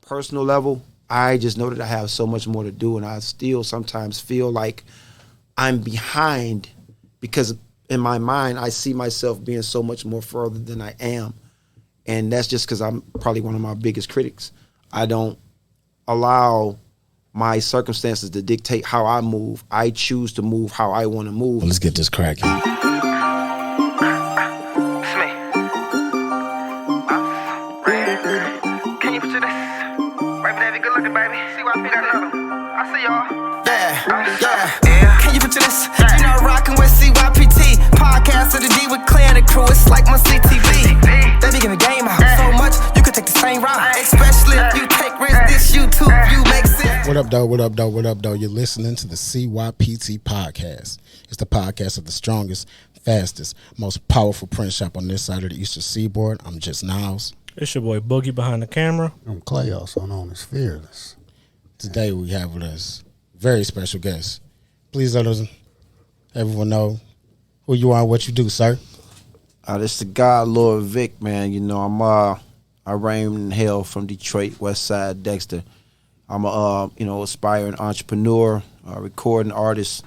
a personal level, I just know that I have so much more to do, and I still sometimes feel like I'm behind because in my mind I see myself being so much more further than I am, and that's just because I'm probably one of my biggest critics. I don't allow my circumstances to dictate how I move. I choose to move how I want to move. Let's get this cracking. Can you picture this? You know, rockin' with CYPT. Podcast of the D with Clay and the crew. It's like my CTV. They be giving game out so much, you could take the same route. Especially if you take risks, this YouTube, you make sense. What up, though? What up, though? What up, though? You're listening to the CYPT podcast. It's the podcast of the strongest, fastest, most powerful print shop on this side of the Eastern Seaboard. I'm just Niles. It's your boy Boogie behind the camera. I'm Clay, also known as Fearless. Today we have with us a very special guest. Please let everyone know who you are and what you do, sir. This the God Lord Vic, man. You know, I reign in hell from Detroit, West Side, Dexter. I'm a aspiring entrepreneur, recording artist.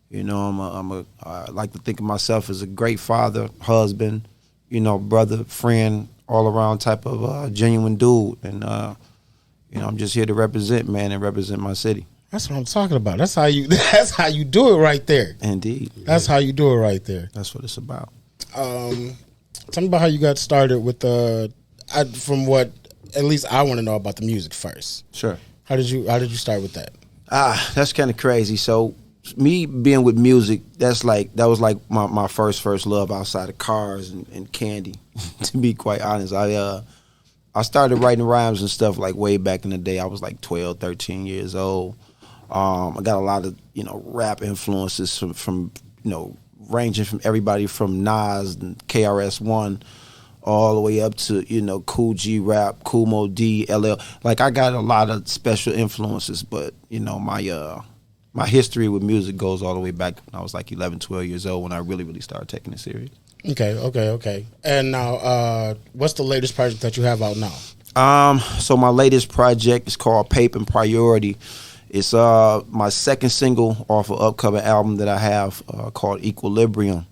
You know, I like to think of myself as a great father, husband, brother, friend, all around type of genuine dude. And I'm just here to represent, man, and represent my city. That's what I'm talking about. That's how you do it right there. Indeed. That's how you do it right there. That's what it's about. Tell me about how you got started with from what at least I want to know about the music first. Sure. How did you start with that? That's kind of crazy. So me being with music, that was like my first love outside of cars and candy. To be quite honest, I started writing rhymes and stuff like way back in the day. I was like 12, 13 years old. I got a lot of rap influences from ranging from everybody from Nas and KRS-One all the way up to Cool G Rap, Kool Moe D, LL. Like I got a lot of special influences, but my history with music goes all the way back when I was like 11, 12 years old when I really started taking it serious. Okay. And now, what's the latest project that you have out now? So my latest project is called Paper and Priority. It's my second single off an upcoming album that I have called Equilibrium.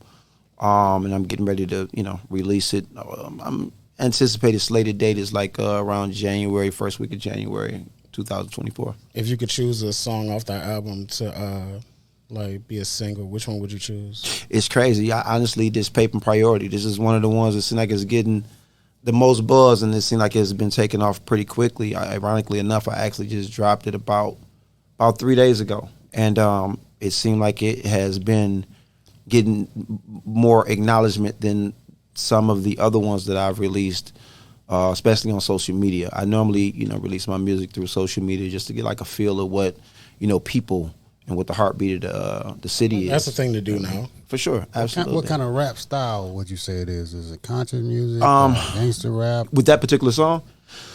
And I'm getting ready to, release it. I'm anticipated slated date is like around January, first week of January, 2024. If you could choose a song off that album to be a single, which one would you choose? It's crazy. Honestly, this Paper and Priority, this is one of the ones that seems like it's getting the most buzz, and it seems like it's been taken off pretty quickly. Ironically enough, I actually just dropped it about 3 days ago, and it seemed like it has been getting more acknowledgement than some of the other ones that I've released, especially on social media. I normally, release my music through social media just to get like a feel of what, people and what the heartbeat of the city is. That's the thing to do now. For sure, absolutely. What kind of rap style would you say it is? Is it conscious music, gangster rap? With that particular song?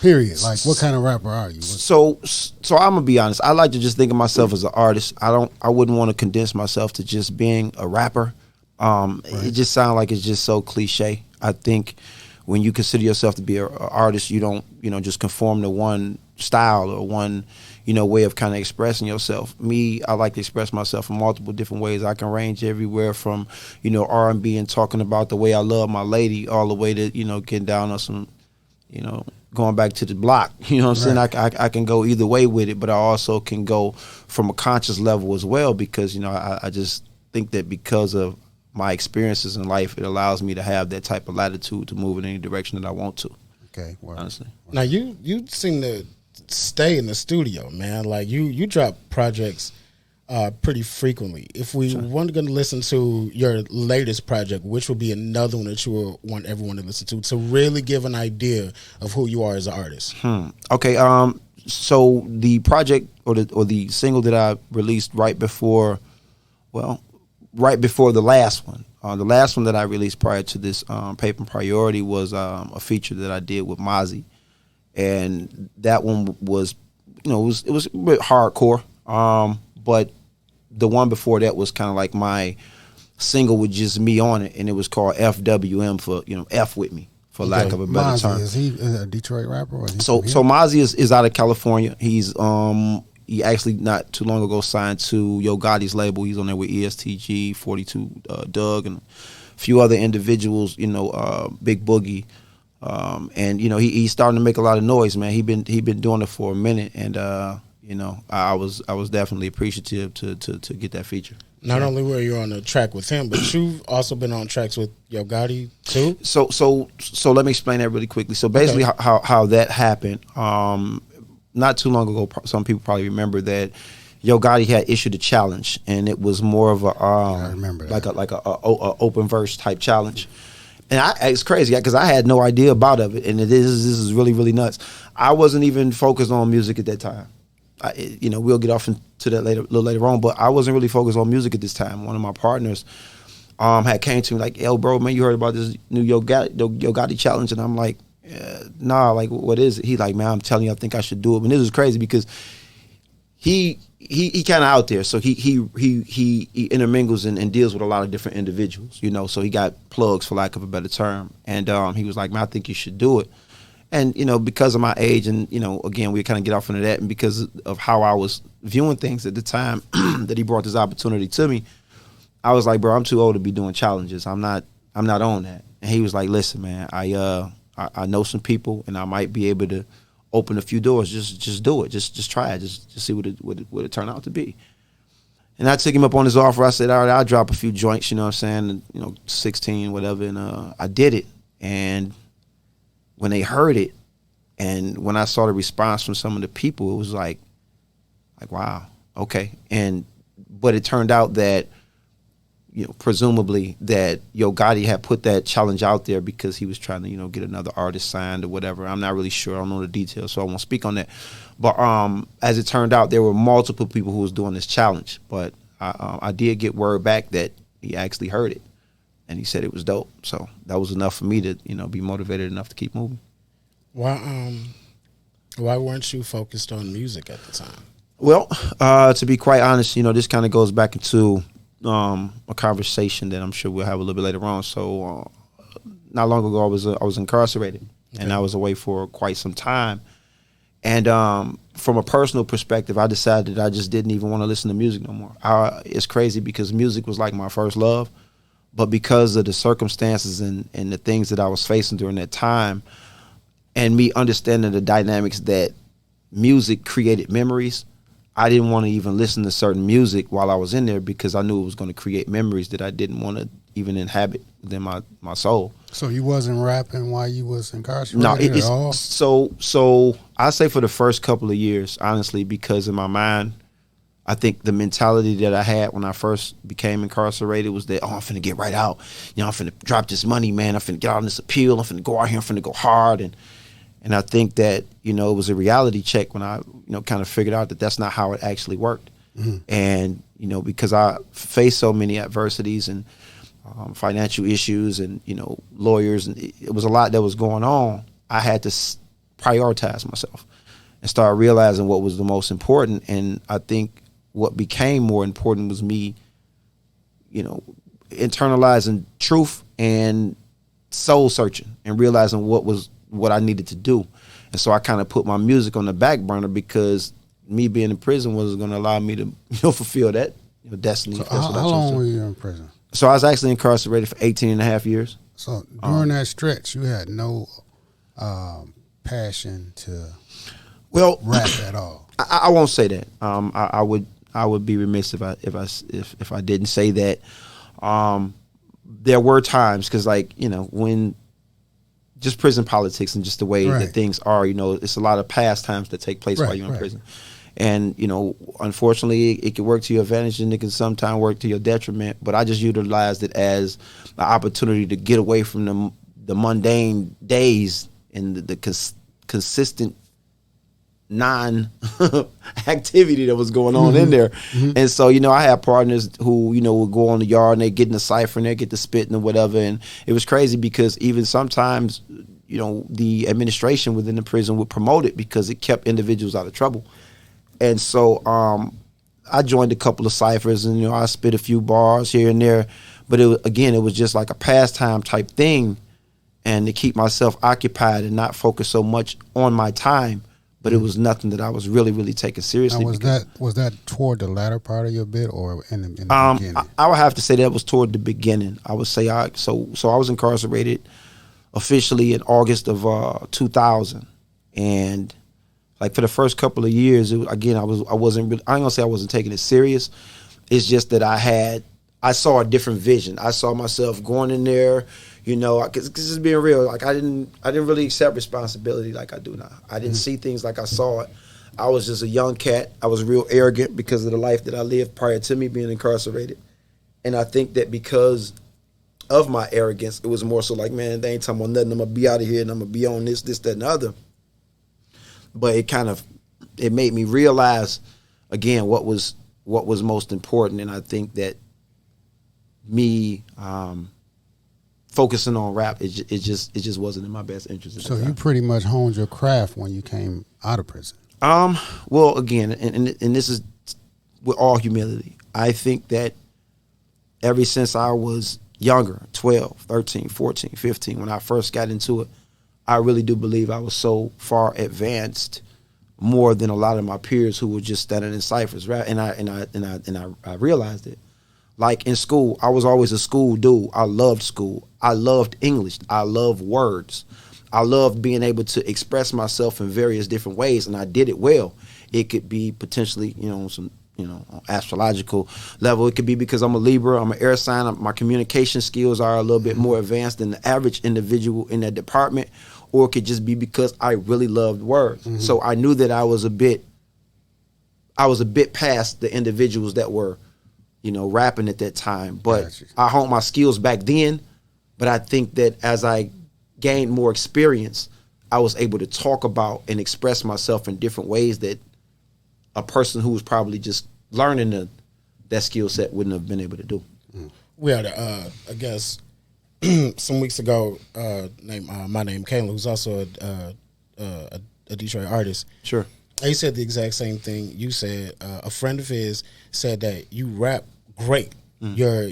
Period. Like, what kind of rapper are you? So I'm gonna be honest. I like to just think of myself as an artist. I wouldn't want to condense myself to just being a rapper. Right. It just sounds like it's just so cliche. I think when you consider yourself to be an artist, you don't just conform to one style or one way of kind of expressing yourself. Me, I like to express myself in multiple different ways. I can range everywhere from R&B and talking about the way I love my lady, all the way to getting down on some going back to the block. You know what I'm saying? I can go either way with it, but I also can go from a conscious level as well because I just think that because of my experiences in life, it allows me to have that type of latitude to move in any direction that I want to. Okay, well, honestly. Now you seem to stay in the studio, man. Like you drop projects pretty frequently. If we want to listen to your latest project, which would be another one that you would want everyone to listen to really give an idea of who you are as an artist? Okay. So the project or the single that I released right before the last one. The last one that I released prior to this Paper and Priority was a feature that I did with Mozzie. And that one was, it was a bit hardcore. But the one before that was kind of like my single with just me on it, and it was called FWM for F with me for lack of a better Mozzie, term. is he a Detroit rapper? Or is he So Mozzie is out of California. He's he actually not too long ago signed to Yo Gotti's label. He's on there with ESTG, 42 Doug, and a few other individuals. Big Boogie, and he's starting to make a lot of noise, man. He been doing it for a minute, and I was definitely appreciative to get that feature. Not only were you on a track with him, but you've also been on tracks with Yo Gotti too. So let me explain that really quickly. So basically, how that happened. Not too long ago, some people probably remember that Yo Gotti had issued a challenge, and it was more of a I remember that. like a open verse type challenge. And it's crazy because I had no idea about it, and this is really, really nuts. I wasn't even focused on music at that time. We'll get off into that a little later on, but I wasn't really focused on music at this time. One of my partners had came to me like, "Yo, bro, man, you heard about this new Yo Gotti challenge?" And I'm like, "Nah, like, what is it?" He like, "Man, I'm telling you, I think I should do it." And this is crazy because he kind of out there, so he intermingles and deals with a lot of different individuals, So he got plugs, for lack of a better term, and he was like, "Man, I think you should do it." And because of my age, and again, we kind of get off into that, and because of how I was viewing things at the time that he brought this opportunity to me, I was like, "Bro, I'm too old to be doing challenges. I'm not on that." And he was like, "Listen, man, I know some people, and I might be able to open a few doors. Just do it. Just try it. Just see what it turned out to be." And I took him up on his offer. I said, "All right, I'll drop a few joints, you know what I'm saying, 16, whatever." And I did it. And when they heard it, and when I saw the response from some of the people, it was like, wow, okay. But it turned out that, presumably that Yo Gotti had put that challenge out there because he was trying to, get another artist signed or whatever. I'm not really sure. I don't know the details, so I won't speak on that. But as it turned out, there were multiple people who was doing this challenge. But I did get word back that he actually heard it, and he said it was dope. So that was enough for me to, be motivated enough to keep moving. Why weren't you focused on music at the time? Well, to be quite honest, this kind of goes back into a conversation that I'm sure we'll have a little bit later on. So not long ago, I was incarcerated, and I was away for quite some time. And from a personal perspective, I decided that I just didn't even want to listen to music no more. It's crazy because music was like my first love, but because of the circumstances and the things that I was facing during that time, and me understanding the dynamics that music created memories, I didn't want to even listen to certain music while I was in there because I knew it was going to create memories that I didn't want to even inhabit within my soul. So you wasn't rapping while you was incarcerated at all? So I say for the first couple of years, honestly, because in my mind, I think the mentality that I had when I first became incarcerated was that, I'm finna get right out. I'm finna drop this money, man. I'm finna get out on this appeal. I'm finna go out here. I'm finna go hard. And I think that, it was a reality check when I, kind of figured out that that's not how it actually worked. Mm-hmm. And, because I faced so many adversities and financial issues and, lawyers, and it was a lot that was going on, I had to prioritize myself and start realizing what was the most important. And I think what became more important was me, internalizing truth and soul searching and realizing what I needed to do. And so I kind of put my music on the back burner because me being in prison wasn't going to allow me to fulfill that destiny. So how long were you in prison? So I was actually incarcerated for 18 and a half years. So during that stretch, you had no passion to rap at all? I won't say that. I would be remiss if I didn't say that. There were times because when just prison politics and just the way that things are, it's a lot of pastimes that take place while you're in prison. And, unfortunately, it can work to your advantage and it can sometimes work to your detriment. But I just utilized it as an opportunity to get away from the mundane days and the consistent non-activity that was going on in there. Mm-hmm. And so, I had partners who, would go on the yard and they get in the cipher and they get to spitting or whatever. And it was crazy because even sometimes, the administration within the prison would promote it because it kept individuals out of trouble. And so I joined a couple of ciphers and, I spit a few bars here and there. But it was just like a pastime type thing. and to keep myself occupied and not focus so much on my time. But it was nothing that I was really, really taking seriously. Now, was that toward the latter part of your bit or in the beginning? I would have to say that was toward the beginning. I would say so I was incarcerated officially in August of 2000, and like for the first couple of years, I wasn't really, I ain't gonna say I wasn't taking it serious. It's just that I saw a different vision. I saw myself going in there. You know, because this is being real. Like I didn't really accept responsibility like I do now. I didn't see things like I saw it. I was just a young cat. I was real arrogant because of the life that I lived prior to me being incarcerated. And I think that because of my arrogance, it was more so like, man, they ain't talking about nothing. I'm gonna be out of here and I'm gonna be on this, that, and the other. But it made me realize again what was most important. And I think that me focusing on rap, it just wasn't in my best interest. So you pretty much honed your craft when you came out of prison. Well, again, and this is with all humility. I think that ever since I was younger, 12, 13, 14, 15, when I first got into it, I really do believe I was so far advanced, more than a lot of my peers who were just standing in ciphers, right? And I realized it. Like in school, I was always a school dude. I loved school. I loved English. I loved words. I loved being able to express myself in various different ways, and I did it well. It could be potentially, some, on astrological level. It could be because I'm a Libra, I'm an air sign. My communication skills are a little bit more advanced than the average individual in that department, or it could just be because I really loved words. Mm-hmm. So I knew that I was a bit past the individuals that were rapping at that time. But I honed my skills back then. But I think that as I gained more experience, I was able to talk about and express myself in different ways that a person who was probably just learning that skill set wouldn't have been able to do. We had I guess some weeks ago, my name Kalen, who's also a Detroit artist. Sure. He said the exact same thing you said. A friend of his said that you rap great. Your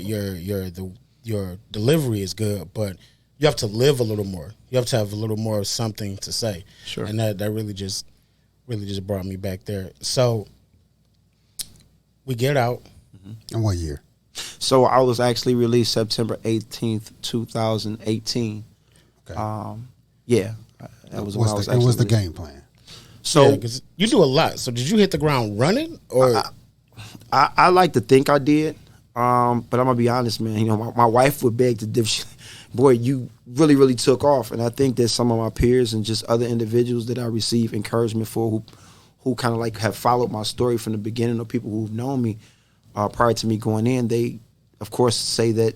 delivery is good, but you have to live a little more. You have to have a little more of something to say. Sure. And that really just brought me back there. So we get out. In what year? So I was actually released September 18th, 2018. Okay. Yeah. That was when I was actually It was the released. game plan. So 'cause you do a lot. So did you hit the ground running, or I like to think I did, but I'm gonna be honest, man. My wife would beg to differ. Boy, you really, really took off, and I think that some of my peers and just other individuals that I receive encouragement for, who kind of like have followed my story from the beginning, or people who've known me prior to me going in, they, of course, say that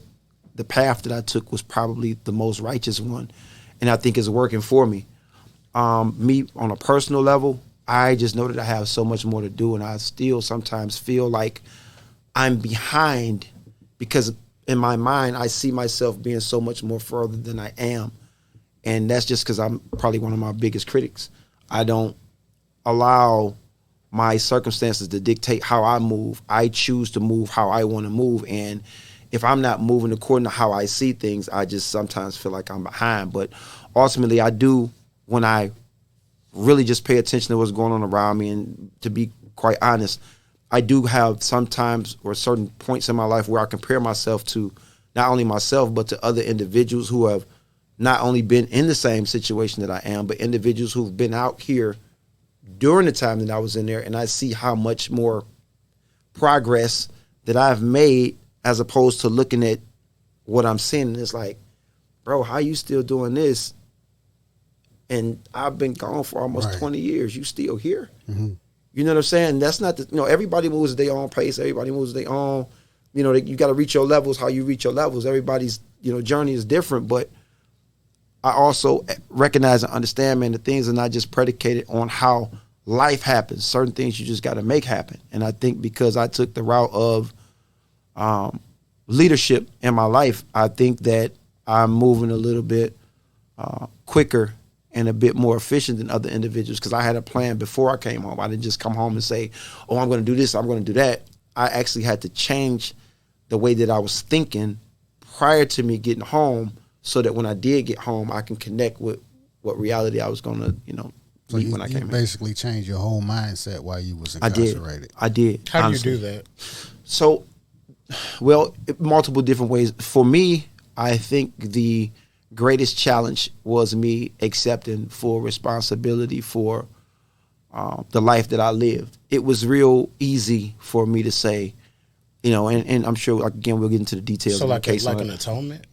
the path that I took was probably the most righteous one, and I think it's working for me. Me on a personal level, I just know that I have so much more to do, and I still sometimes feel like I'm behind because in my mind I see myself being so much more further than I am, and that's just because I'm probably one of my biggest critics. I don't allow my circumstances to dictate how I move. I choose to move how I want to move, and if I'm not moving according to how I see things, I just sometimes feel like I'm behind. But ultimately, I do, when I really just pay attention to what's going on around me, and to be quite honest, I do have sometimes or certain points in my life where I compare myself to not only myself, but to other individuals who have not only been in the same situation that I am, but individuals who've been out here during the time that I was in there, and I see how much more progress that I've made as opposed to looking at what I'm seeing. And it's like, bro, how you still doing this? And I've been gone for almost 20 years. You still here? Mm-hmm. You know what I'm saying? That's not everybody moves at their own pace. Everybody moves at their own, you got to reach your levels how you reach your levels. Everybody's, journey is different. But I also recognize and understand, man, that things are not just predicated on how life happens. Certain things you just got to make happen. And I think because I took the route of leadership in my life, I think that I'm moving a little bit quicker and a bit more efficient than other individuals, because I had a plan before I came home. I didn't just come home and say, oh, I'm going to do this, I'm going to do that. I actually had to change the way that I was thinking prior to me getting home so that when I did get home, I can connect with what reality I was going to, So meet you, when I you came here. basically changed your whole mindset while you was I incarcerated. did. How honestly. do you do that? So, well, multiple different ways. For me, I think the greatest challenge was me accepting full responsibility for the life that I lived. It was real easy for me to say, and I'm sure again we'll get into the details. So of my like case an atonement?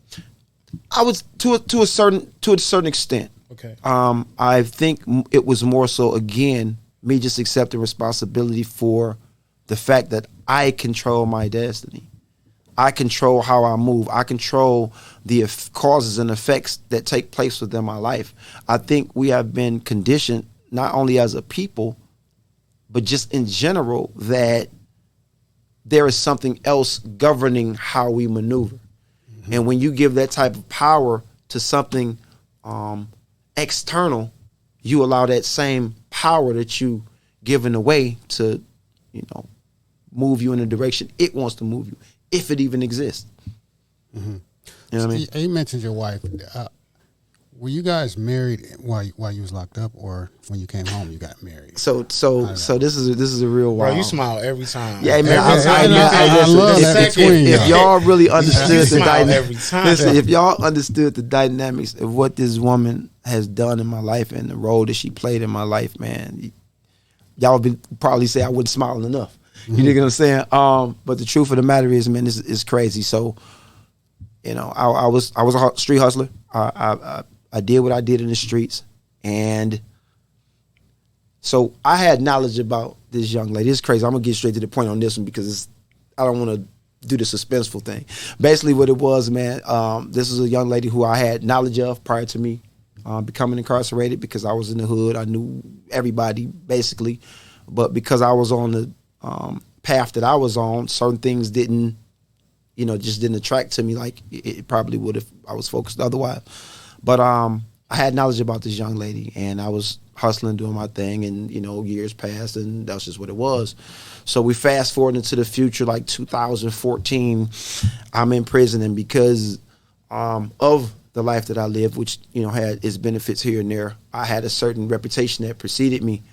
I was to a certain extent. Okay. I think it was more so again me just accepting responsibility for the fact that I control my destiny. I control how I move. I control the causes and effects that take place within my life. I think we have been conditioned, not only as a people, but just in general, that there is something else governing how we maneuver. Mm-hmm. And when you give that type of power to something external, you allow that same power that you given away to, move you in the direction it wants to move you, if it even exists. Mm-hmm. You know what I mean? You mentioned your wife. Were you guys married while you was locked up, or when you came home you got married? So this is a real wild. Bro, you smile every time. Yeah, man. I love that between if y'all really understood the every time. listen, if y'all understood the dynamics of what this woman has done in my life and the role that she played in my life, man, y'all would probably say I wasn't smiling enough. You know what I'm saying? But the truth of the matter is, man, this is crazy. So, I was a street hustler. I did what I did in the streets, and so I had knowledge about this young lady. It's crazy. I'm gonna get straight to the point on this one because I don't want to do the suspenseful thing. Basically, what it was, man, this is a young lady who I had knowledge of prior to me becoming incarcerated because I was in the hood. I knew everybody basically, but because I was on the path that I was on, certain things didn't attract to me like it probably would if I was focused otherwise. But I had knowledge about this young lady, and I was hustling, doing my thing, and years passed, and that's just what it was. So we fast forward into the future, like 2014. I'm in prison, and because of the life that I lived, which had its benefits here and there, I had a certain reputation that preceded me.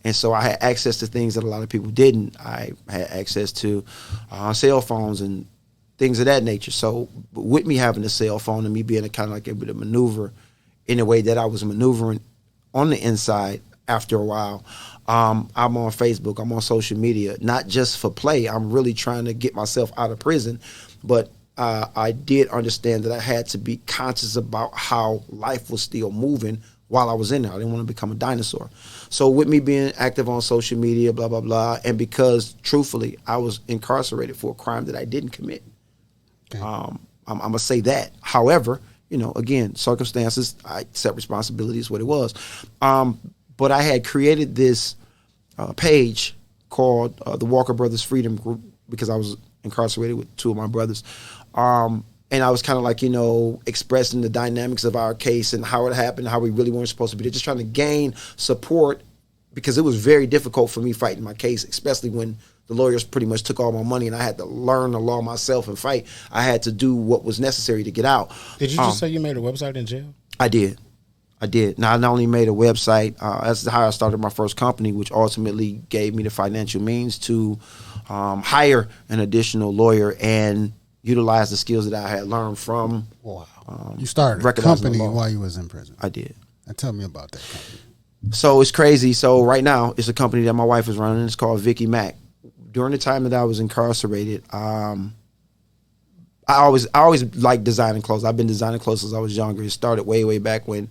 And so I had access to things that a lot of people didn't. I had access to cell phones and things of that nature. So with me having a cell phone and me being able to maneuver in the way that I was maneuvering on the inside after a while, I'm on Facebook, I'm on social media, not just for play. I'm really trying to get myself out of prison. But I did understand that I had to be conscious about how life was still moving while I was in there. I didn't want to become a dinosaur. So with me being active on social media, blah, blah, blah, and because, truthfully, I was incarcerated for a crime that I didn't commit. Okay. I'm going to say that. However, again, circumstances, I accept responsibility is what it was. But I had created this page called the Walker Brothers Freedom Group because I was incarcerated with two of my brothers. And I was kind of expressing the dynamics of our case and how it happened, how we really weren't supposed to be there, just trying to gain support because it was very difficult for me fighting my case, especially when the lawyers pretty much took all my money and I had to learn the law myself and fight. I had to do what was necessary to get out. Did you just say you made a website in jail? I did. Now, I not only made a website, that's how I started my first company, which ultimately gave me the financial means to hire an additional lawyer and utilize the skills that I had learned from. Wow. You started a company while you was in prison. I did. Now tell me about that company. So it's crazy. So right now, it's a company that my wife is running. It's called Vicky Mac. During the time that I was incarcerated, I always liked designing clothes. I've been designing clothes since I was younger. It started way back when,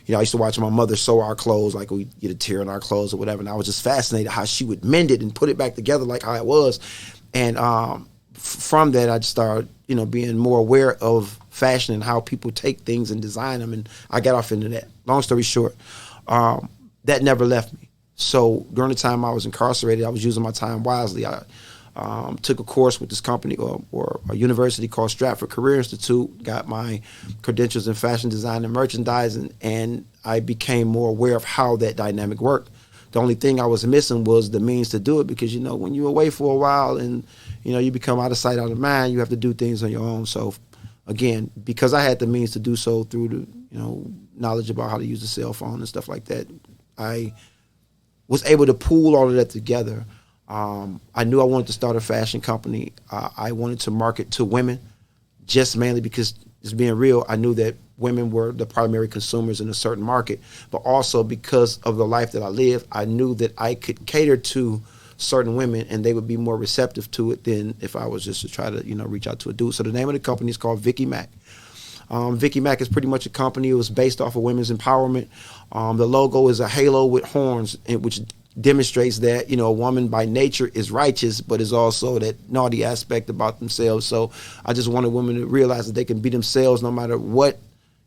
I used to watch my mother sew our clothes, like we'd get a tear in our clothes or whatever, and I was just fascinated how she would mend it and put it back together like how it was. And from that, I just started, being more aware of fashion and how people take things and design them, and I got off into that. Long story short, that never left me. So during the time I was incarcerated, I was using my time wisely. I took a course with this company or a university called Stratford Career Institute, got my credentials in fashion design and merchandising, and I became more aware of how that dynamic worked. The only thing I was missing was the means to do it because, when you're away for a while and, you become out of sight, out of mind, you have to do things on your own. So again, because I had the means to do so through the, knowledge about how to use a cell phone and stuff like that, I was able to pool all of that together. I knew I wanted to start a fashion company. I wanted to market to women, just mainly because, just being real, I knew that women were the primary consumers in a certain market, but also because of the life that I live, I knew that I could cater to certain women and they would be more receptive to it than if I was just to try to, reach out to a dude. So the name of the company is called Vicky Mac. Vicky Mac is pretty much a company. It was based off of women's empowerment. The logo is a halo with horns, which demonstrates that, a woman by nature is righteous, but is also that naughty aspect about themselves. So I just wanted women to realize that they can be themselves no matter what,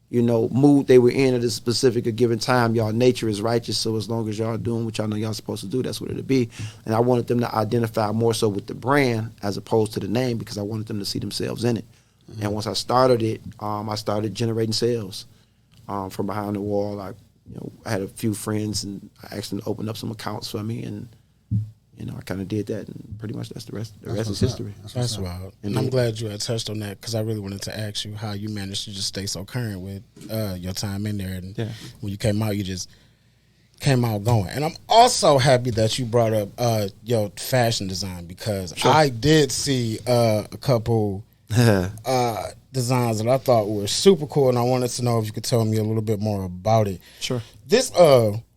mood they were in at a specific or given time. Y'all nature is righteous, so as long as y'all doing what y'all know y'all supposed to do, that's what it'll be. And I wanted them to identify more so with the brand as opposed to the name, because I wanted them to see themselves in it. Mm-hmm. And once I started it, I started generating sales from behind the wall. I had a few friends, and I asked them to open up some accounts for me, and I kind of did that, and pretty much that's the rest. The rest is history. That's wild. And I'm glad you had touched on that, because I really wanted to ask you how you managed to just stay so current with your time in there. And when you came out, you just came out going. And I'm also happy that you brought up your fashion design, because I did see a couple designs that I thought were super cool, and I wanted to know if you could tell me a little bit more about it. Sure. This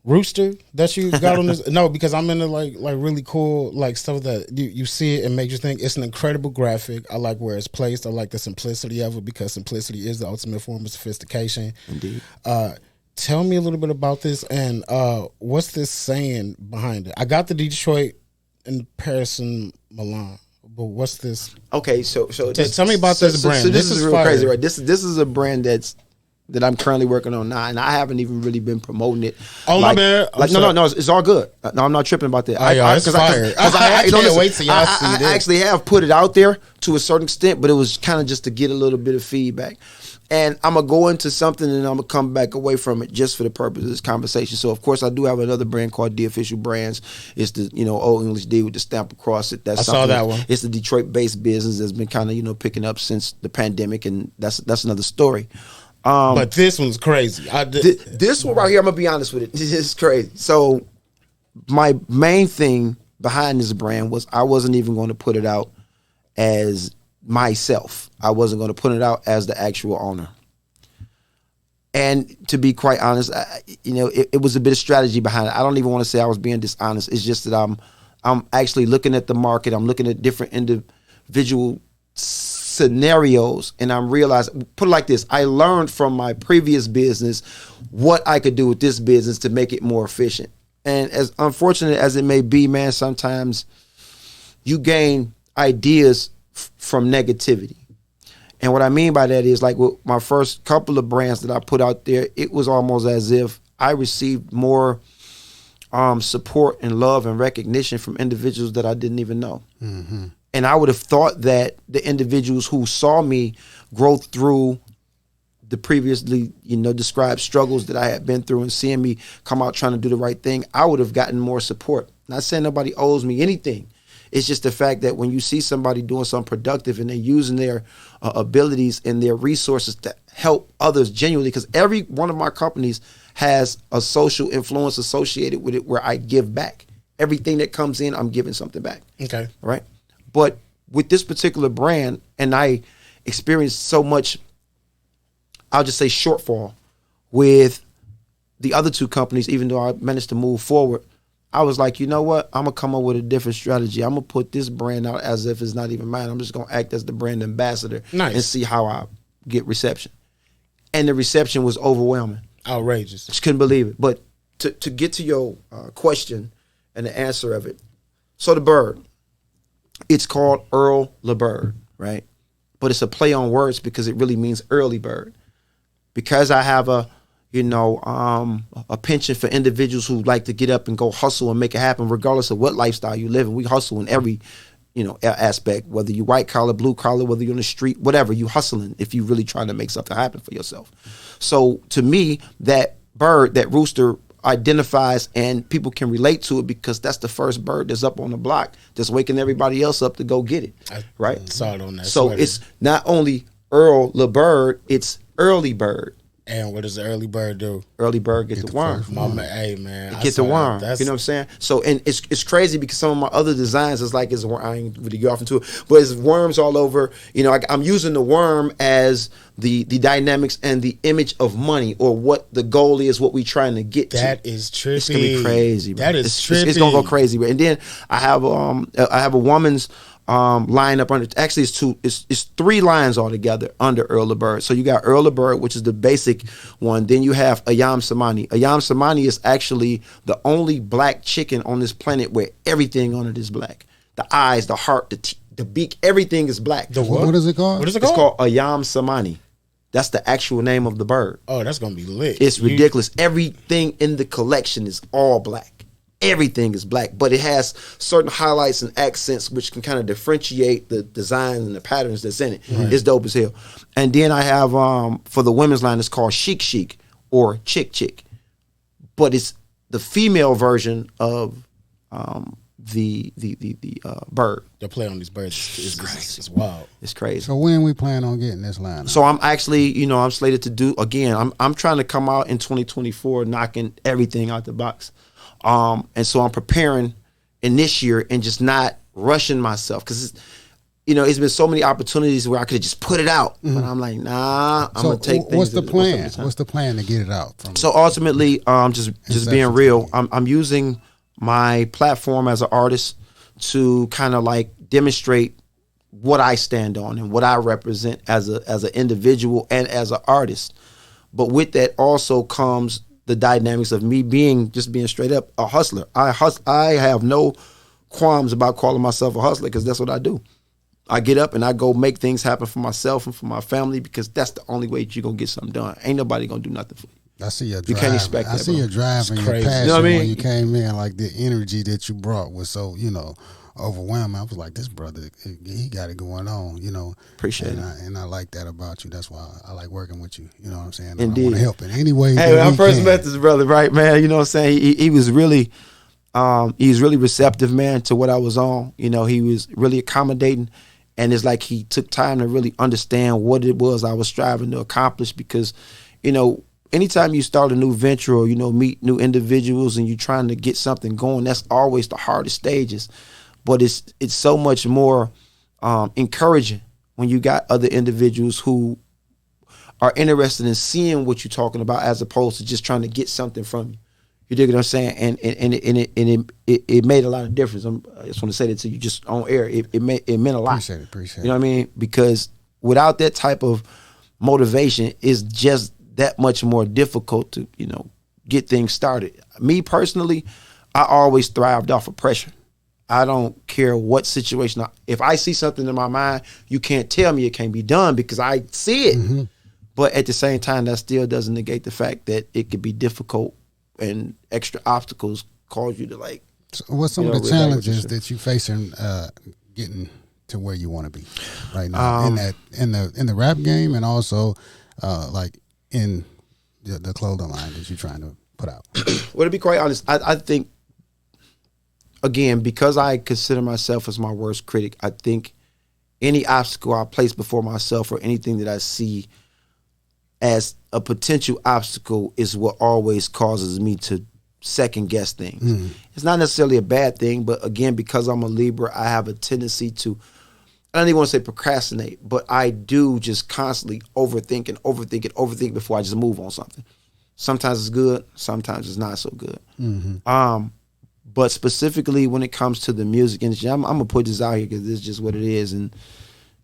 rooster that you got on this, no, because I'm into like really cool stuff that you see it and makes you think. It's an incredible graphic. I like where it's placed. I like the simplicity of it, because simplicity is the ultimate form of sophistication. Indeed. Tell me a little bit about this, and what's this saying behind it? I got the Detroit and Paris and Milan. But what's this? Okay, so tell me about this brand. So this is real fire. crazy, right? This is a brand that I'm currently working on now, and I haven't even really been promoting it. Oh, my bad. No, it's all good. No, I'm not tripping about that. It's fire. I can't wait till y'all see this. I actually have put it out there to a certain extent, but it was kind of just to get a little bit of feedback. And I'm going to go into something, and I'm going to come back away from it just for the purpose of this conversation. So, of course, I do have another brand called The Official Brands. It's the, Old English D with the stamp across it. I saw that one. It's the Detroit-based business that's been kind of, picking up since the pandemic, and that's another story. But this one's crazy. This one right here, I'm going to be honest with it. This is crazy. So, my main thing behind this brand was I wasn't even going to put it out as myself. I wasn't going to put it out as the actual owner. And to be quite honest, it was a bit of strategy behind it. I don't even want to say I was being dishonest. It's just that I'm actually looking at the market. I'm looking at different individual scenarios, and I'm realizing, put it like this, I learned from my previous business what I could do with this business to make it more efficient. And as unfortunate as it may be, man, sometimes you gain ideas from negativity. And what I mean by that is, like, with my first couple of brands that I put out there, it was almost as if I received more support and love and recognition from individuals that I didn't even know. Mm-hmm. And I would have thought that the individuals who saw me grow through the previously, described struggles that I had been through, and seeing me come out trying to do the right thing, I would have gotten more support. Not saying nobody owes me anything. It's just the fact that when you see somebody doing something productive and they're using their abilities and their resources to help others genuinely, because every one of my companies has a social influence associated with it where I give back. Everything that comes in, I'm giving something back. Okay. Right? But with this particular brand, and I experienced so much, I'll just say, shortfall with the other two companies, even though I managed to move forward, I was like, you know what? I'm going to come up with a different strategy. I'm going to put this brand out as if it's not even mine. I'm just going to act as the brand ambassador and see how I get reception. And the reception was overwhelming. Outrageous. Just couldn't believe it. But to get to your question and the answer of it, so the bird, it's called Earl LeBird, right? But it's a play on words because it really means early bird. Because I have a penchant for individuals who like to get up and go hustle and make it happen, regardless of what lifestyle you live in. We hustle in every, aspect, whether you white collar, blue collar, whether you're on the street, whatever, you hustling if you really trying to make something happen for yourself. So to me, that bird, that rooster, identifies and people can relate to it because that's the first bird that's up on the block that's waking everybody else up to go get it, right? Saw it on that so sweater. It's not only Earl LeBird, it's early bird. And what does the early bird do? Early bird get the worm. My man, hey man, I Get the swear, worm. that's- You know what I'm saying? So, and it's crazy because some of my other designs is like, I ain't really get off into it, but it's worms all over. You know, I'm using the worm as the dynamics and the image of money, or what the goal is, what we trying to get to. That is trippy. It's gonna be crazy, bro. That is trippy. It's gonna go crazy, bro. And then I have a woman's line up under. Actually, it's 3 lines altogether under Earl LeBird. So you got Earl LeBird, which is the basic one. Then you have Ayam Samani. Ayam Samani is actually the only black chicken on this planet where everything on it is black. The eyes, the heart, the beak, everything is black. The what? What is it called? What is it It's called? called Ayam Samani. That's the actual name of the bird. Oh, that's gonna be lit. It's ridiculous. Everything in the collection is all black. Everything is black, but it has certain highlights and accents which can kind of differentiate the design and the patterns that's in it. It's dope as hell. And then I have for the women's line, it's called Chic Chic or Chick Chick, but it's the female version of the bird. The play on these birds is wild. It's crazy. So when we plan on getting this line? So I'm actually, I'm slated to do again. I'm trying to come out in 2024, knocking everything out the box. And so I'm preparing in this year and just not rushing myself, because it's been so many opportunities where I could have just put it out, but I'm like, nah, I'm gonna take things. What's the plan? What's the plan to get it out? So ultimately, just being real, I'm using my platform as an artist to kind of like demonstrate what I stand on and what I represent as an individual and as an artist. But with that also comes the dynamics of me being straight up a hustler. I have no qualms about calling myself a hustler, because that's what I do. I get up and I go make things happen for myself and for my family, because that's the only way you're gonna get something done. Ain't nobody gonna do nothing for you. I see your drive. You can't expect that. I see your drive and your crazy. passion You know what I mean? when you came in. Like the energy that you brought was so overwhelming. I was like, this brother, he got it going on. Appreciate it. And I like that about you. That's why I like working with you. You know what I'm saying? Indeed. I want to help in any way. Hey, that when I we first can. met this brother, right, man, you know what I'm saying? He was really receptive, man, to what I was on. He was really accommodating. And it's like he took time to really understand what it was I was striving to accomplish, because, anytime you start a new venture or, meet new individuals and you're trying to get something going, that's always the hardest stages. But it's so much more encouraging when you got other individuals who are interested in seeing what you're talking about, as opposed to just trying to get something from you. You dig what I'm saying? And it made a lot of difference. I just want to say that to you just on air. It meant a lot. Appreciate it. You know what I mean? Because without that type of motivation, it's just that much more difficult to, get things started. Me personally, I always thrived off of pressure. I don't care what situation. If I see something in my mind, you can't tell me it can't be done, because I see it. Mm-hmm. But at the same time, that still doesn't negate the fact that it could be difficult and extra obstacles cause you to like. So what's some of the challenges that you facing getting to where you want to be right now in the rap game, and also like in the clothing line that you're trying to put out? Well, to be quite honest, I think, again, because I consider myself as my worst critic, I think any obstacle I place before myself, or anything that I see as a potential obstacle, is what always causes me to second guess things. Mm. It's not necessarily a bad thing, but again, because I'm a Libra, I have a tendency to, I don't even want to say procrastinate, but I do just constantly overthink before I just move on something. Sometimes it's good, sometimes it's not so good. Mm-hmm. But specifically when it comes to the music industry, I'm gonna put this out here because this is just what it is, and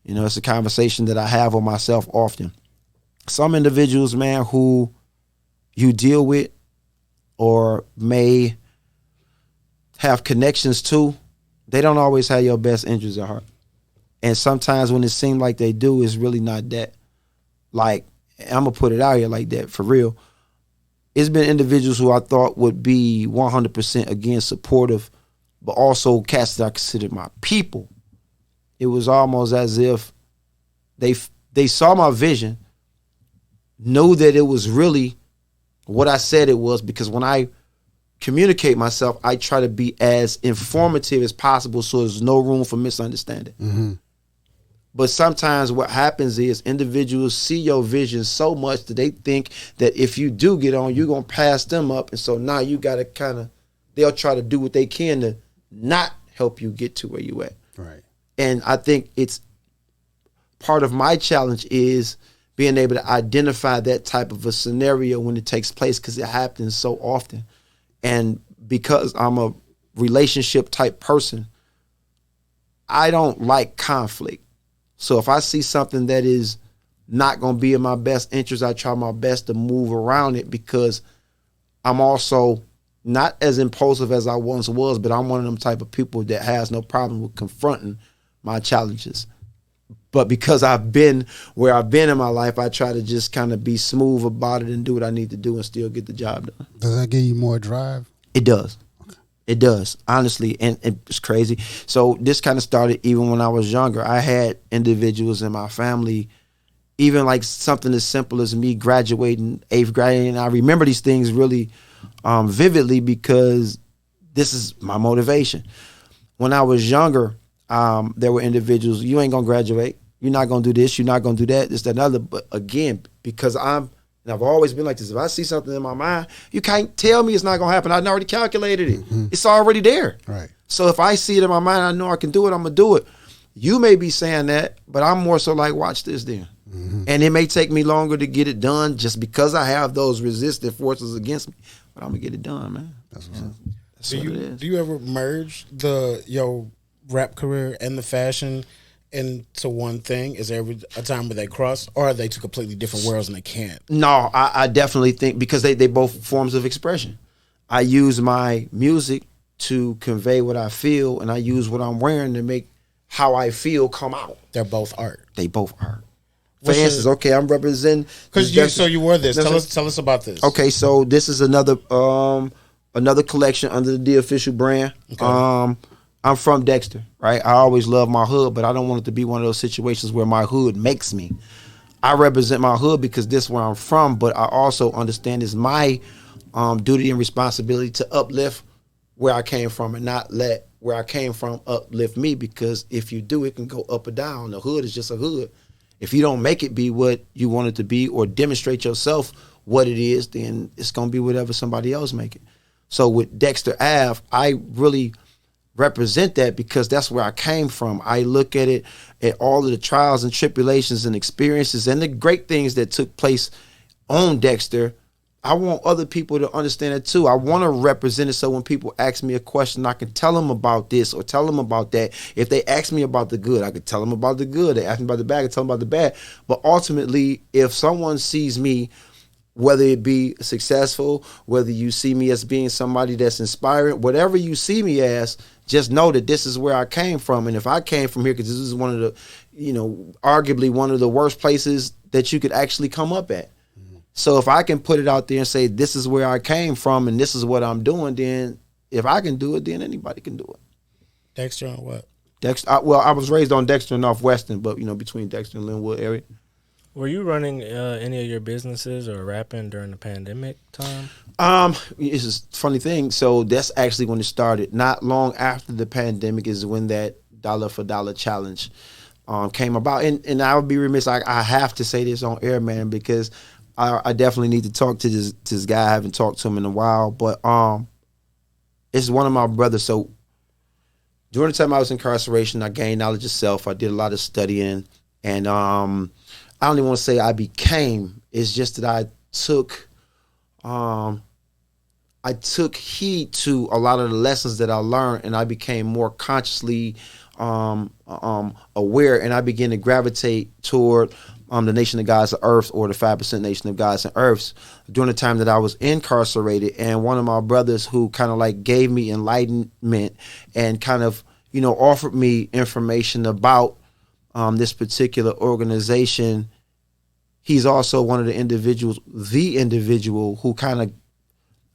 it's a conversation that I have with myself often. Some individuals, man, who you deal with or may have connections to, they don't always have your best interests at heart. And sometimes when it seems like they do, it's really not that. Like, I'm going to put it out here like that, for real. It's been individuals who I thought would be 100% again supportive, but also cats that I considered my people. It was almost as if they saw my vision, knew that it was really what I said it was, because when I communicate myself, I try to be as informative as possible so there's no room for misunderstanding. Mm-hmm. But sometimes what happens is individuals see your vision so much that they think that if you do get on, you're going to pass them up. And so now you got to they'll try to do what they can to not help you get to where you at. Right. And I think it's part of my challenge is being able to identify that type of a scenario when it takes place, because it happens so often. And because I'm a relationship type person, I don't like conflict. So if I see something that is not going to be in my best interest, I try my best to move around it, because I'm also not as impulsive as I once was, but I'm one of them type of people that has no problem with confronting my challenges. But because I've been where I've been in my life, I try to just kind of be smooth about it and do what I need to do and still get the job done. Does that give you more drive? It does. Okay. It does, honestly, and it's crazy. So this kind of started even when I was younger. I had individuals in my family, even like something as simple as me graduating 8th grade, and I remember these things really vividly because this is my motivation. When I was younger, there were individuals, you ain't gonna graduate, you're not gonna do this, you're not gonna do that, this, that, and other. But again, because I've always been like this, if I see something in my mind, you can't tell me it's not gonna happen. I've already calculated it. Mm-hmm. It's already there. Right. So if I see it in my mind, I know I can do it, I'm gonna do it. You may be saying that, but I'm more so like, watch this then. Mm-hmm. And it may take me longer to get it done just because I have those resistant forces against me. But I'm gonna get it done, man. That's what do you ever merge your rap career and the fashion into one thing? Is there ever a time where they cross, or are they two completely different worlds and they can't? No, I definitely think, because they both forms of expression. I use my music to convey what I feel, and I use what I'm wearing to make how I feel come out. They're both art. They both art. For instance, okay, I'm representing because you wore this. Tell us about this. Okay, so this is another collection under the Official brand. Okay. I'm from Dexter, right? I always love my hood, but I don't want it to be one of those situations where my hood makes me. I represent my hood because this is where I'm from, but I also understand it's my duty and responsibility to uplift where I came from and not let where I came from uplift me, because if you do, it can go up or down. The hood is just a hood. If you don't make it be what you want it to be or demonstrate yourself what it is, then it's going to be whatever somebody else make it. So with Dexter Ave, I really represent that because that's where I came from. I look at it, at all of the trials and tribulations and experiences and the great things that took place on Dexter. I want other people to understand it too. I want to represent it so when people ask me a question, I can tell them about this or tell them about that. If they ask me about the good, I could tell them about the good. They ask me about the bad, I can tell them about the bad. But ultimately, if someone sees me, whether it be successful, whether you see me as being somebody that's inspiring, whatever you see me as, just know that this is where I came from. And if I came from here, because this is one of the, arguably one of the worst places that you could actually come up at. Mm-hmm. So if I can put it out there and say, this is where I came from and this is what I'm doing, then if I can do it, then anybody can do it. Dexter on what? Dexter. I was raised on Dexter and Northwestern, but, between Dexter and Linwood area. Were you running any of your businesses or rapping during the pandemic time? It's a funny thing. So that's actually when it started. Not long after the pandemic is when that dollar for dollar challenge came about. And I would be remiss. I have to say this on air, man, because I definitely need to talk to this guy. I haven't talked to him in a while, but it's one of my brothers. So during the time I was in incarceration, I gained knowledge of self. I did a lot of studying, and I don't even want to say I became. It's just that I took heed to a lot of the lessons that I learned, and I became more consciously aware, and I began to gravitate toward the Nation of Gods of Earth, or the 5% Nation of Gods and Earths, during the time that I was incarcerated. And one of my brothers who kind of like gave me enlightenment and kind of, offered me information about this particular organization, he's also one of the individual who kind of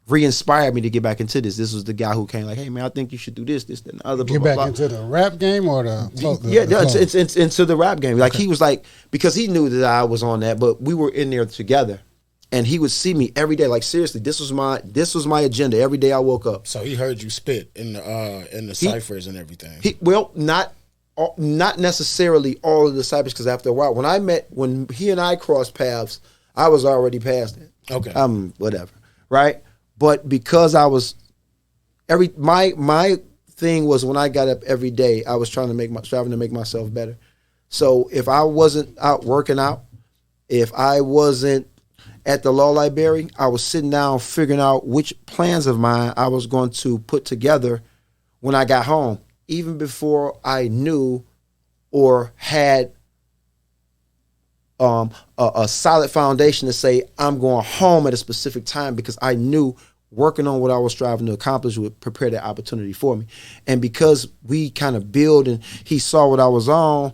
re-inspired me to get back into this. This was the guy who came like, hey, man, I think you should do this, that, and the other. Get back into the rap game or it's into the rap game. Like, okay. He was like, because he knew that I was on that, but we were in there together. And he would see me every day. Like, seriously, this was my agenda every day I woke up. So he heard you spit in the ciphers and everything. Not not necessarily all of the disciples, because after a while, when he and I crossed paths, I was already past it. Okay. Whatever, right? But because I was my thing was, when I got up every day, I was striving to make myself better. So if I wasn't out working out, if I wasn't at the law library, I was sitting down figuring out which plans of mine I was going to put together when I got home, even before I knew or had a solid foundation to say I'm going home at a specific time, because I knew working on what I was striving to accomplish would prepare that opportunity for me. And because we kind of build, and he saw what I was on,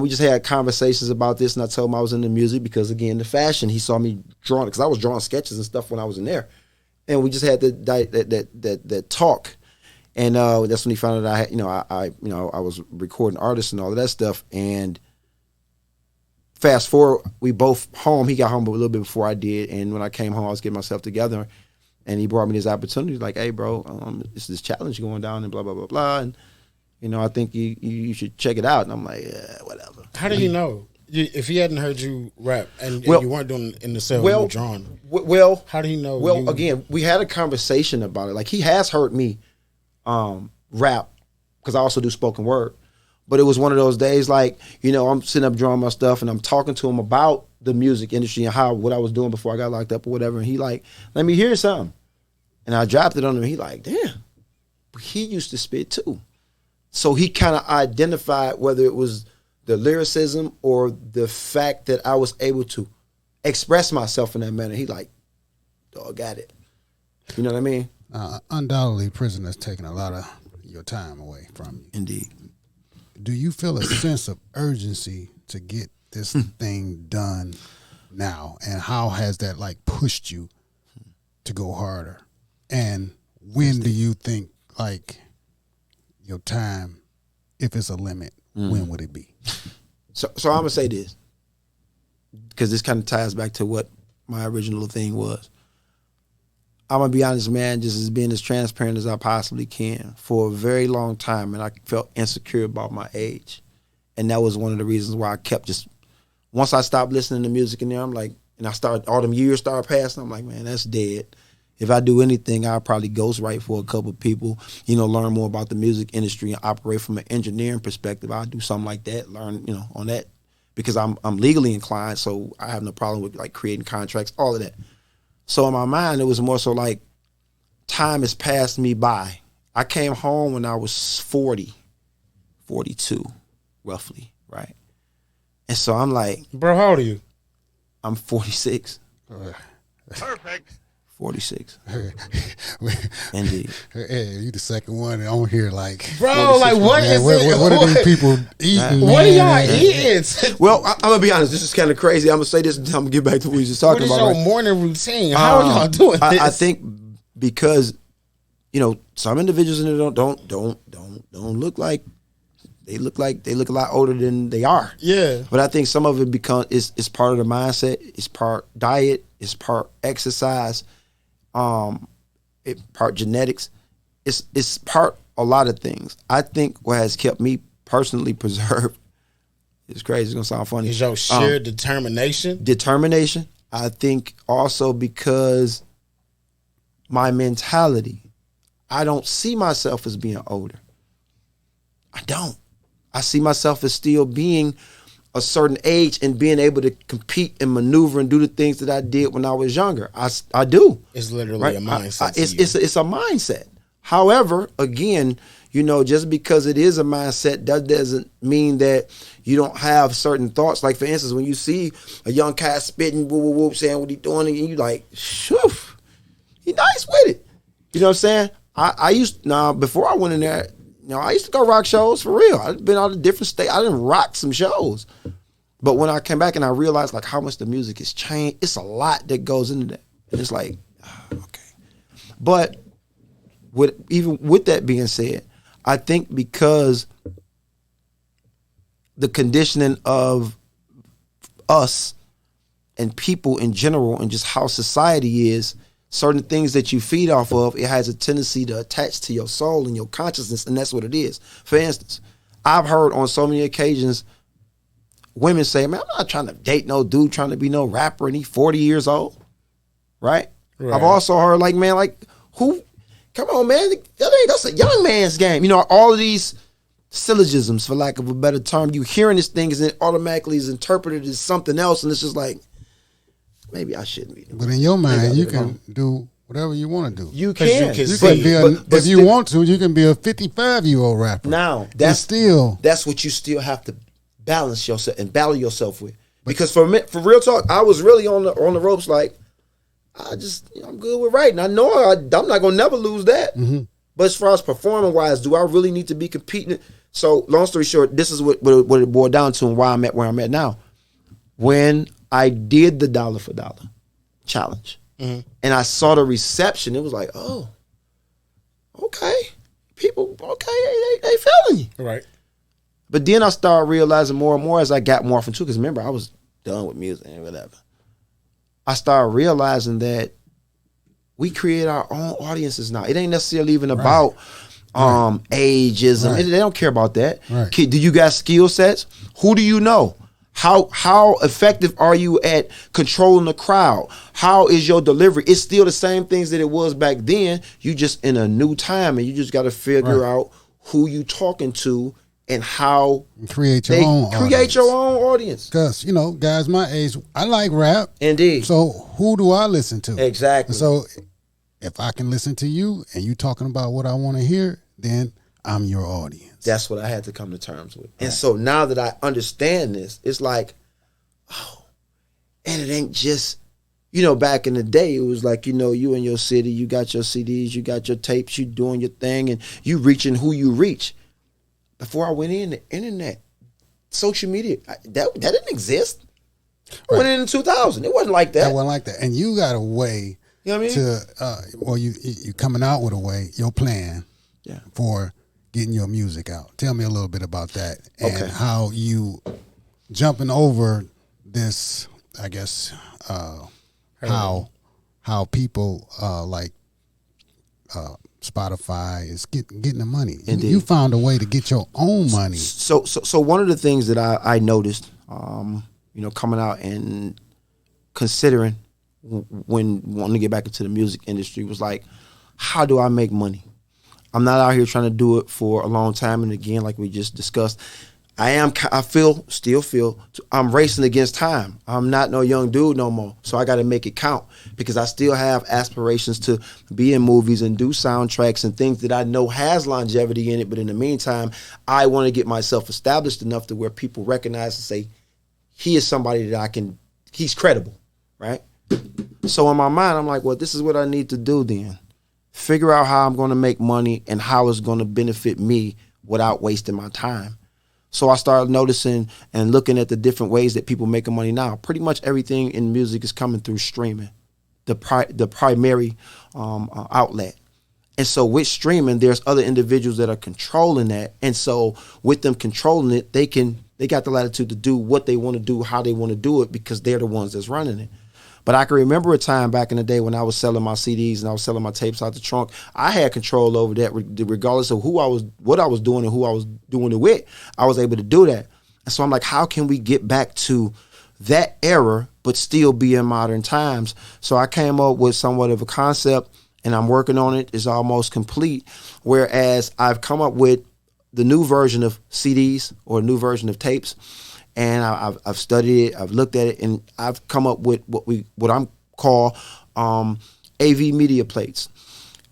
we just had conversations about this, and I told him I was into music because, again, the fashion, he saw me drawing, because I was drawing sketches and stuff when I was in there. And we just had that talk. And that's when he found out I was recording artists and all of that stuff. And fast forward, we both home. He got home a little bit before I did. And when I came home, I was getting myself together. And he brought me this opportunity, like, hey, bro, it's this challenge going down and blah, blah, blah, blah. And, I think you should check it out. And I'm like, yeah, whatever. How did he know? If he hadn't heard you rap and you weren't doing in the cell, you were drawing. Well, how did he know? Well, again, we had a conversation about it. Like, he has heard me rap, because I also do spoken word. But it was one of those days, like, I'm sitting up drawing my stuff, and I'm talking to him about the music industry and what I was doing before I got locked up or whatever. And he like, let me hear something. And I dropped it on him. He like, damn, but he used to spit too. So he kind of identified whether it was the lyricism or the fact that I was able to express myself in that manner. He like, dog, got it. You know what I mean? Undoubtedly, prison has taken a lot of your time away from you. Indeed. Do you feel a sense of urgency to get this thing done now? And how has that pushed you to go harder? And when do you think your time, if it's a limit, when would it be? So I'm gonna say this, because this kind of ties back to what my original thing was. I'm gonna be honest, man, just as being as transparent as I possibly can. For a very long time, and I felt insecure about my age, and that was one of the reasons why I kept once I stopped listening to music in there, I'm like, and all them years started passing, I'm like, man, that's dead. If I do anything, I'll probably ghostwrite for a couple of people, learn more about the music industry and operate from an engineering perspective. I'll do something like that, learn, on that, because I'm legally inclined, so I have no problem with creating contracts, all of that. So in my mind, it was more so like time has passed me by. I came home when I was 40, 42, roughly, right? And so I'm like, bro, how old are you? I'm 46. Perfect. 46. Indeed. Hey, you the second one on here, bro, what is it? What are these people eating? What are y'all eating? Well, I'm gonna be honest. This is kind of crazy. I'm gonna say this, and I'm gonna get back to what we were just talking about. What is your morning routine? How are y'all doing this? I think because some individuals in there don't look like they look a lot older than they are. Yeah. But I think some of it it's part of the mindset. It's part diet. It's part exercise. Part genetics. It's part a lot of things. I think what has kept me personally preserved, it's crazy, it's gonna sound funny, is your sheer determination. I think also because my mentality, I don't see myself as being older. I don't. I see myself as still being a certain age and being able to compete and maneuver and do the things that I did when I was younger. I do. It's literally a mindset. It's a mindset. However, again, just because it is a mindset, that doesn't mean that you don't have certain thoughts. Like, for instance, when you see a young cat spitting, whoop, whoop, whoop, saying what he's doing, and you like, shoof, he nice with it. You know what I'm saying? Before I went in there, I used to go rock shows for real. I've been out of different states. I didn't rock some shows. But when I came back and I realized how much the music has changed, it's a lot that goes into that. And it's like, okay. But with that being said, I think because the conditioning of us and people in general and just how society is, certain things that you feed off of, it has a tendency to attach to your soul and your consciousness, and that's what it is. For instance, I've heard on so many occasions women say, man, I'm not trying to date no dude trying to be no rapper and he's 40 years old. Right? I've also heard like, man, like who, come on, man, that's a young man's game. You know, all of these syllogisms, for lack of a better term, you hearing this thing and it automatically is interpreted as something else, and it's just like, maybe I shouldn't be. But in your mind, you can do whatever you want to do. You can. If you want to, you can be a 55-year-old rapper. Now, that's what you still have to balance yourself and battle yourself with. Because for real talk, I was really on the ropes like, I'm good with writing. I know I'm not going to never lose that. Mm-hmm. But as far as performing-wise, do I really need to be competing? So, long story short, this is what it boiled down to and why I'm at where I'm at now. When I did the dollar for dollar challenge, and I saw the reception, it was like, oh, okay. People, okay, they feeling you. Right. But then I started realizing more and more as I got more into it, because remember, I was done with music and whatever. I started realizing that we create our own audiences now. It ain't necessarily even about ageism. Right. They don't care about that. Right. Do you got skill sets? Who do you know? How effective are you at controlling the crowd? How is your delivery? It's still the same things that it was back then. You just in a new time, and you just got to figure out who you talking to and how create your own audience. Because, you know, guys my age, I like rap. Indeed. So who do I listen to? Exactly. So if I can listen to you and you talking about what I want to hear, then I'm your audience. That's what I had to come to terms with. Right. And so now that I understand this, it's like, oh, and it ain't just, you know, back in the day, it was like, you know, you in your city, you got your CDs, you got your tapes, you doing your thing, and you reaching who you reach. Before I went in, the internet, social media, that didn't exist. I went in 2000. It wasn't like that. That wasn't like that. And you got a way, you know what I mean? You coming out with a way, your plan for getting your music out. Tell me a little bit about that and how you jumping over this, I guess, how people like Spotify is getting the money. Indeed. You found a way to get your own money. So one of the things that I noticed, you know, coming out and considering when wanting to get back into the music industry was like, how do I make money? I'm not out here trying to do it for a long time. And again, like we just discussed, still feel I'm racing against time. I'm not no young dude no more. So I got to make it count because I still have aspirations to be in movies and do soundtracks and things that I know has longevity in it. But in the meantime, I want to get myself established enough to where people recognize and say, he is somebody that he's credible, right? So in my mind, I'm like, well, this is what I need to do then. Figure out how I'm going to make money and how it's going to benefit me without wasting my time. So I started noticing and looking at the different ways that people making money now. Pretty much everything in music is coming through streaming, the primary outlet. And so with streaming, there's other individuals that are controlling that. And so with them controlling it, they got the latitude to do what they want to do, how they want to do it, because they're the ones that's running it. But I can remember a time back in the day when I was selling my CDs and I was selling my tapes out the trunk. I had control over that regardless of what I was doing and who I was doing it with. I was able to do that. And so I'm like, how can we get back to that era but still be in modern times? So I came up with somewhat of a concept, and I'm working on it. It's almost complete. Whereas I've come up with the new version of CDs or a new version of tapes. And I've studied it, I've looked at it, and I've come up with what I'm call AV media plates.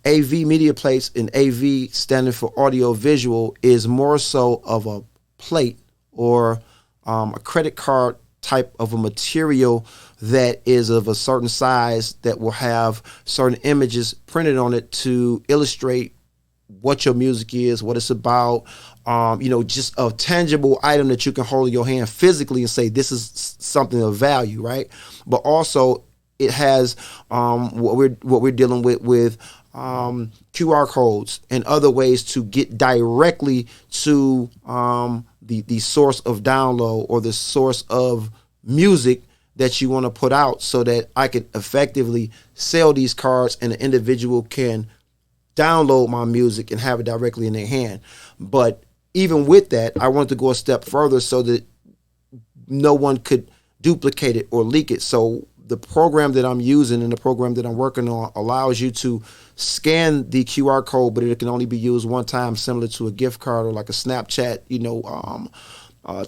AV media plates, and AV standing for audio visual, is more so of a plate or a credit card type of a material that is of a certain size that will have certain images printed on it to illustrate what your music is, what it's about, just a tangible item that you can hold in your hand physically and say, this is something of value, right? But also it has what we're dealing with QR codes and other ways to get directly to the source of download or the source of music that you want to put out, so that I can effectively sell these cards and the individual can download my music and have it directly in their hand. But even with that, I wanted to go a step further so that no one could duplicate it or leak it. So the program that I'm using and the program that I'm working on allows you to scan the QR code, but it can only be used one time, similar to a gift card or like a Snapchat,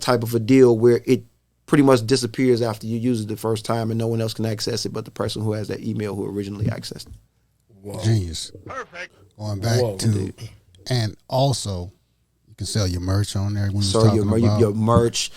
type of a deal where it pretty much disappears after you use it the first time and no one else can access it but the person who has that email who originally accessed it. Whoa. Genius. Perfect. Going back to, and also you can sell your merch on there. So your merch.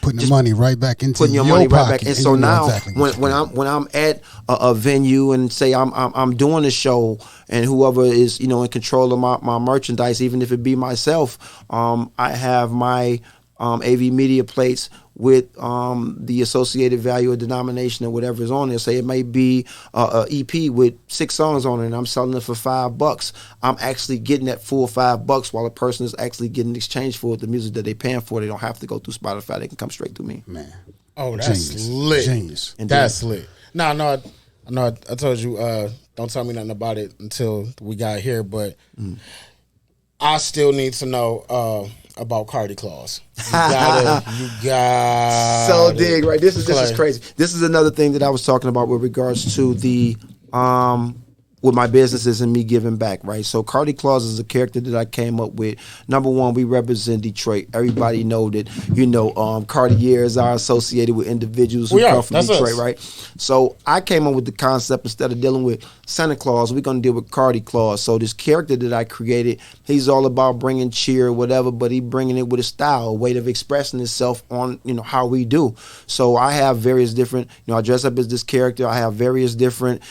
Putting the money right back into your money right back. And so now exactly when I'm at a venue and say I'm doing a show and whoever is in control of my merchandise, even if it be myself, I have my AV media plates with the associated value or denomination or whatever is on there. Say it may be a EP with 6 songs on it and I'm selling it for $5. I'm actually getting that full $5 while a person is actually getting exchange for the music that they're paying for. They don't have to go through Spotify. They can come straight through me. Man. Oh, that's Genius. lit. Genius. That's lit. No, I told you, don't tell me nothing about it until we got here, but I still need to know about Cardi Claus. You got so dig, right? This is crazy. This is another thing that I was talking about with regards to the with my businesses and me giving back, right? So Cardi Claus is a character that I came up with. Number one, we represent Detroit. Everybody know that, Cartiers are associated with individuals who come from Detroit, right? So I came up with the concept, instead of dealing with Santa Claus, we're going to deal with Cardi Claus. So this character that I created, he's all about bringing cheer, whatever, but he bringing it with a style, a way of expressing himself on, how we do. So I have various different, I dress up as this character. I have various different,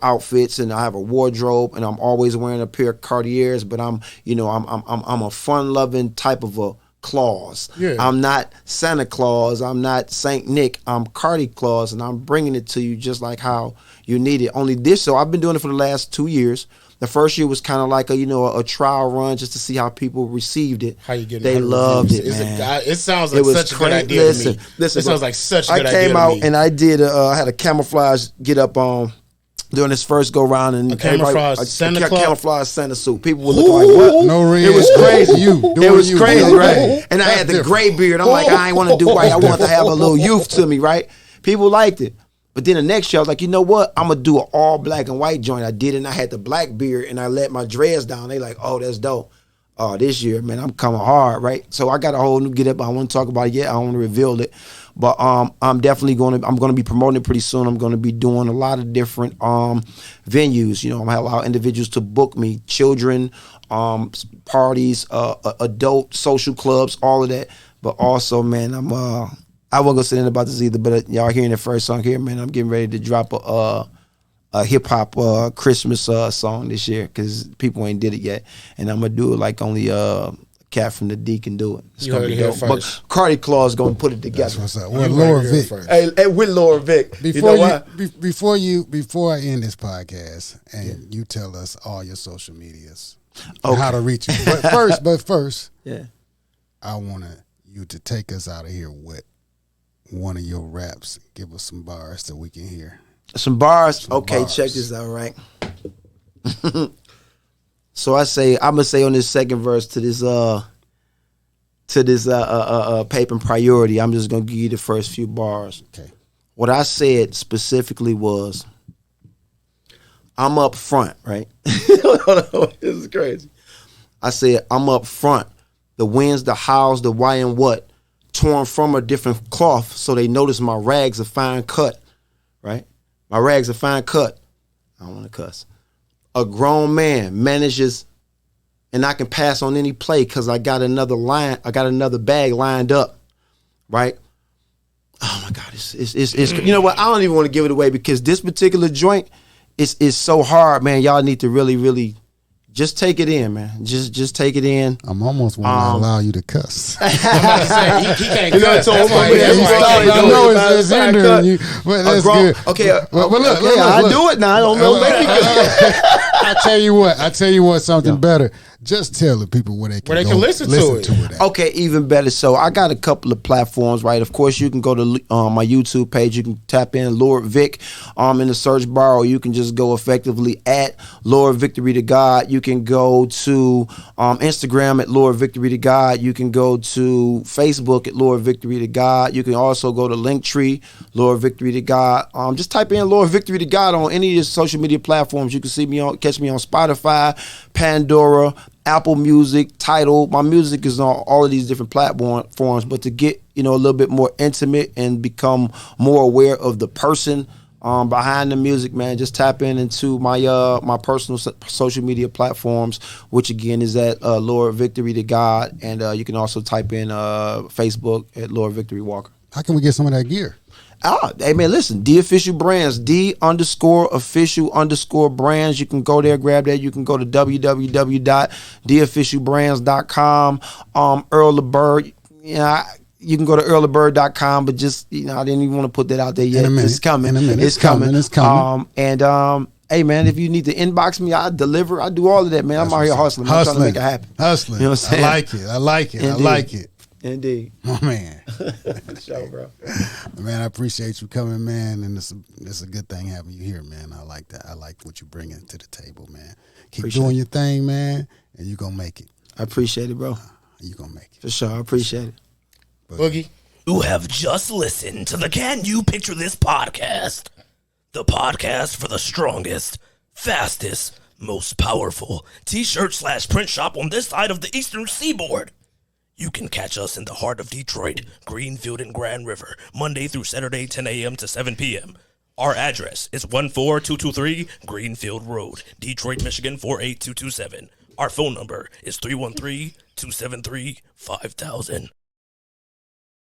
outfits, and I have a wardrobe, and I'm always wearing a pair of Cartiers, but I'm a fun-loving type of a Claus. Yeah. I'm not Santa Claus. I'm not Saint Nick. I'm Cardi Claus, and I'm bringing it to you just like how you need it. Only this, so I've been doing it for the last 2 years. The first year was kind of like a trial run just to see how people received it. How you getting? They loved it, man. It sounds like such a good idea to me. Listen, it sounds like such a good idea to me. I came out and I did. I had a camouflage get up on during this first go round, and a camouflage Santa Claus, camouflage Santa suit. People were looking like, "What?" No ring. It was crazy. It was crazy, right? And I had the gray beard. I'm like, I ain't want to do white. I want to have a little youth to me, right? People liked it. But then the next year, I was like, you know what? I'm going to do an all black and white joint. I did it, and I had the black beard, and I let my dreads down. They like, oh, that's dope. This year, man, I'm coming hard, right? So I got a whole new get up. I want to talk about it yet. I don't want to reveal it. But I'm definitely going to be promoting it pretty soon. I'm going to be doing a lot of different venues. I'm going to allow individuals to book me, children, parties, adult social clubs, all of that. But also, man, I wasn't gonna say anything about this either, but y'all hearing the first song here, man. I'm getting ready to drop a hip hop Christmas song this year because people ain't did it yet, and I'm gonna do it like only Cat from the D can do it. It's gonna be dope. But Cardi Claus gonna put it together. That's what's up. With Laura Vic. Hey, with Laura Vic. Before I end this podcast, and you tell us all your social medias, and how to reach you. But first, yeah, I want you to take us out of here with one of your raps. Give us some bars so we can hear. Some bars? Okay, check this out, right? So I'm gonna say on this second verse to this paper and priority, I'm just gonna give you the first few bars. Okay. What I said specifically was, I'm up front, right? This is crazy. I said, I'm up front. The wins, the hows, the why and what, torn from a different cloth, so they notice my rags are fine cut, right? My rags are fine cut. I don't want to cuss. A grown man manages, and I can pass on any play because I got another bag lined up, right? Oh my God, it's you know what? I don't even want to give it away because this particular joint is so hard, man. Y'all need to really, really just take it in, man. Just take it in. I'm almost want to allow you to cuss. I'm about to say, he can't cuss. I know it's hindering you, but that's good. Okay, but look, I do it now. I don't know. Make me cuss. I tell you what, something better. Just tell the people where they can listen to it. At. Okay, even better. So I got a couple of platforms, right? Of course, you can go to my YouTube page. You can tap in Lord Vic in the search bar, or you can just go effectively at Lord Victory to God. You can go to Instagram at Lord Victory to God. You can go to Facebook at Lord Victory to God. You can also go to Linktree, Lord Victory to God. Just type in Lord Victory to God on any of the social media platforms. You can catch me on Spotify, Pandora, Apple Music, Tidal. My music is on all of these different platforms, but to get a little bit more intimate and become more aware of the person behind the music, man, just tap into my my personal social media platforms, which again is at Lord Victory to God, and you can also type in Facebook at Lord Victory Walker. How can we get some of that gear? Hey man, listen, D Official Brands, D_official_brands. You can go there, grab that. You can go to www.dofficialbrands.com. Earl LeBird, you can go to earlthebird.com, but just I didn't even want to put that out there yet. It's coming. It's coming. Hey man, if you need to inbox me, I deliver. I do all of that, man. I'm out here hustling. I'm trying to make it happen. Hustling. You know what I'm saying? I like it. Indeed. I like it. Indeed. Oh man. Show, bro. Man, I appreciate you coming, man. And it's a good thing having you here, man. I like that. I like what you bringing to the table, man. Keep doing your thing, man, and you're gonna make it. I appreciate it, bro. You're gonna make it. For sure. I appreciate it. Boogie. You have just listened to the Can You Picture This podcast? The podcast for the strongest, fastest, most powerful t-shirt/print shop on this side of the Eastern Seaboard. You can catch us in the heart of Detroit, Greenfield and Grand River, Monday through Saturday, 10 a.m. to 7 p.m. Our address is 14223 Greenfield Road, Detroit, Michigan 48227. Our phone number is 313-273-5000.